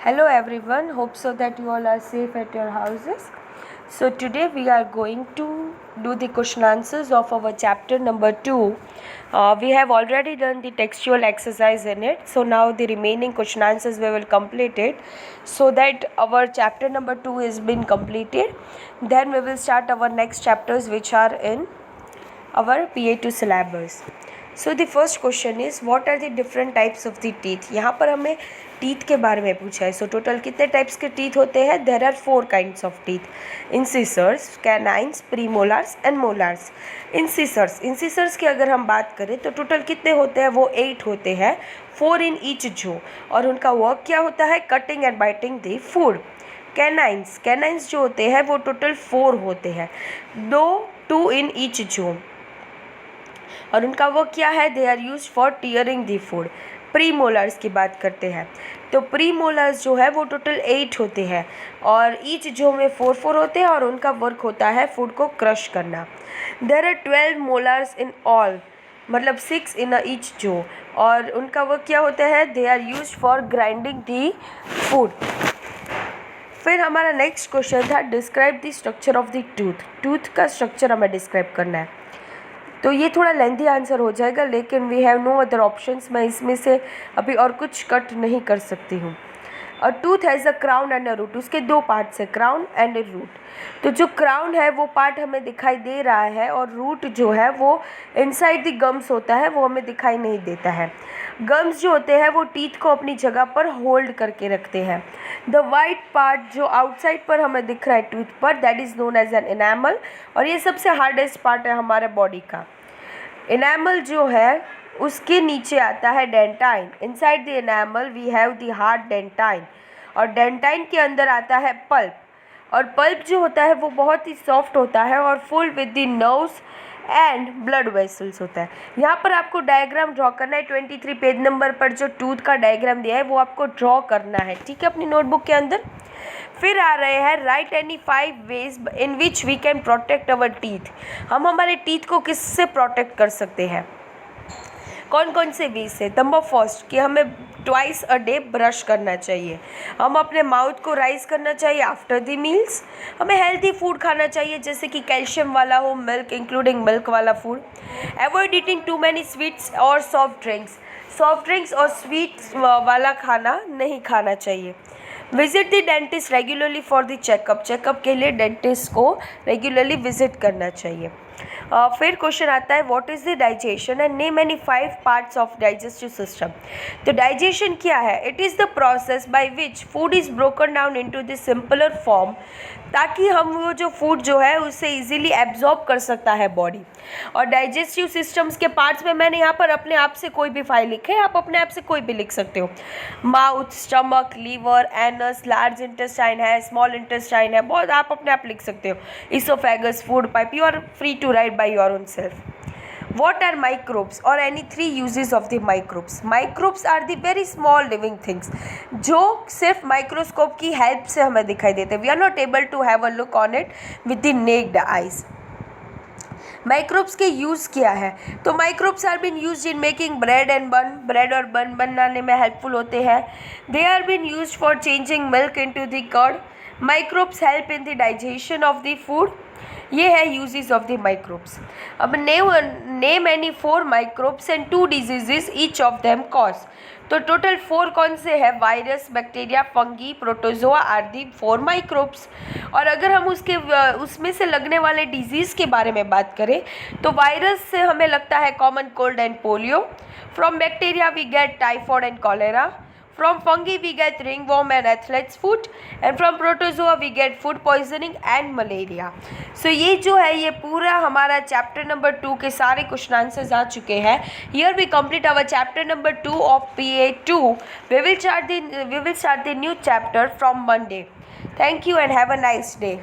Hello everyone, hope so that you all are safe at your houses. So today we are going to do the question answers of our chapter number 2. We have already done the textual exercise in it. So now the remaining question answers we will complete it so that our chapter number 2 is been completed. Then we will start our next chapters which are in our PA2 syllabus. So the first question is what are the different types of the teeth. यहाँ पर हमें teeth के बारे में पूछा है. So total कितने types के टीथ होते हैं? There are 4 kinds of teeth. Incisors, canines, premolars and molars. Incisors की अगर हम बात करें तो टोटल कितने होते हैं? वो 8 होते हैं, 4 इन ईच जो. और उनका वर्क क्या होता है? Cutting and biting the food. Canines जो होते हैं वो टोटल 4 होते हैं, 2 इन ईच जो. और उनका वो क्या है? They are use for tearing the food. Premolars की बात करते हैं तो प्री मोलर्स जो है वो टोटल 8 होते हैं और ईच जो में 4 होते हैं और उनका वर्क होता है फूड को क्रश करना. There are 12 molars in all, मतलब 6 इन ईच जो. और उनका वर्क क्या होता है? They are use for grinding the food. फिर हमारा नेक्स्ट क्वेश्चन था describe the structure of the tooth. Tooth का स्ट्रक्चर हमें डिस्क्राइब करना है. तो ये थोड़ा लेंथी आंसर हो जाएगा लेकिन we have no other options. मैं इसमें से अभी और कुछ कट नहीं कर सकती हूँ. और tooth has a crown and a root. उसके 2 पार्ट्स है, क्राउन एंड ए रूट. तो जो क्राउन है वो पार्ट हमें दिखाई दे रहा है और रूट जो है वो इनसाइड द गम्स होता है, वो हमें दिखाई नहीं देता है. गम्स जो होते हैं वो टीथ को अपनी जगह पर होल्ड करके रखते हैं. द वाइट पार्ट जो आउटसाइड पर हमें दिख रहा है टूथ पर, that is known as an enamel. और ये सबसे हार्डेस्ट पार्ट है हमारे बॉडी का. इनैमल जो है उसके नीचे आता है dentine. Inside the enamel we have the hard dentine. और डेंटाइन के अंदर आता है पल्प. और पल्प जो होता है वो बहुत ही सॉफ्ट होता है और full with the nerves and blood vessels होता है. यहाँ पर आपको डायग्राम ड्रॉ करना है. 23 पेज नंबर पर जो टूथ का डायग्राम दिया है वो आपको ड्रॉ करना है, ठीक है, अपनी नोटबुक के अंदर. फिर आ रहे हैं write any 5 ways in which we can protect our teeth. हम हमारे टीथ को किससे प्रोटेक्ट कर सकते हैं? कौन कौन से वे से? नंबर फर्स्ट कि हमें ट्वाइस अ डे ब्रश करना चाहिए. हम अपने माउथ को राइज करना चाहिए आफ्टर द मील्स. हमें हेल्दी फूड खाना चाहिए जैसे कि कैल्शियम वाला हो, मिल्क इंक्लूडिंग मिल्क वाला food. Avoid eating too many sweets और सॉफ्ट ड्रिंक्स और स्वीट्स वाला खाना नहीं खाना चाहिए. Visit the dentist regularly for the checkup के लिए डेंटिस्ट को रेगुलरली विजिट करना चाहिए. फिर क्वेश्चन आता है what is the digestion and name any 5 parts of digestive system. तो डाइजेशन क्या है? It is the process by which food is broken down into the simpler form, ताकि हम वो जो फूड जो है उसे इजीली एब्जॉर्ब कर सकता है बॉडी. और डाइजेस्टिव सिस्टम्स के पार्ट्स में मैंने यहाँ पर अपने आप से कोई भी फाइल लिखे है, आप अपने आप से कोई भी लिख सकते हो. Mouth, stomach, liver, anus, large intestine है, स्मॉल इंटेस्टाइन है, बहुत आप अपने आप लिख सकते हो. Oesophagus, food pipe, you are free to write by your own self. What are microbes or any 3 uses of the microbes? Microbes are the very small living things जो सिर्फ माइक्रोस्कोप की हेल्प से हमें दिखाई देते हैं. We are not able to have a look on it with the naked eyes. Microbes के use क्या है? तो microbes are been use in making bread and bun. Bread और बन बनाने में हेल्पफुल होते हैं. They are been use for changing milk into the curd. Microbes help in the digestion of the food. ये है यूजेस ऑफ द माइक्रोब्स. अब name any 4 microbes and 2 diseases each of them cause. तो total 4 कौन से हैं? Virus, bacteria, fungi, protozoa are the 4 microbes. और अगर हम उसमें से लगने वाले डिजीज़ के बारे में बात करें तो वायरस से हमें लगता है common cold and polio. From bacteria we get typhoid and cholera. From fungi we get ringworm and athlete's foot, and from protozoa we get food poisoning and malaria. So ये जो है ये पूरा हमारा चैप्टर नंबर 2 के सारे question answers आ चुके हैं. Here we complete our chapter number 2 of PA2. We will start the new chapter from Monday. Thank you and have a nice day.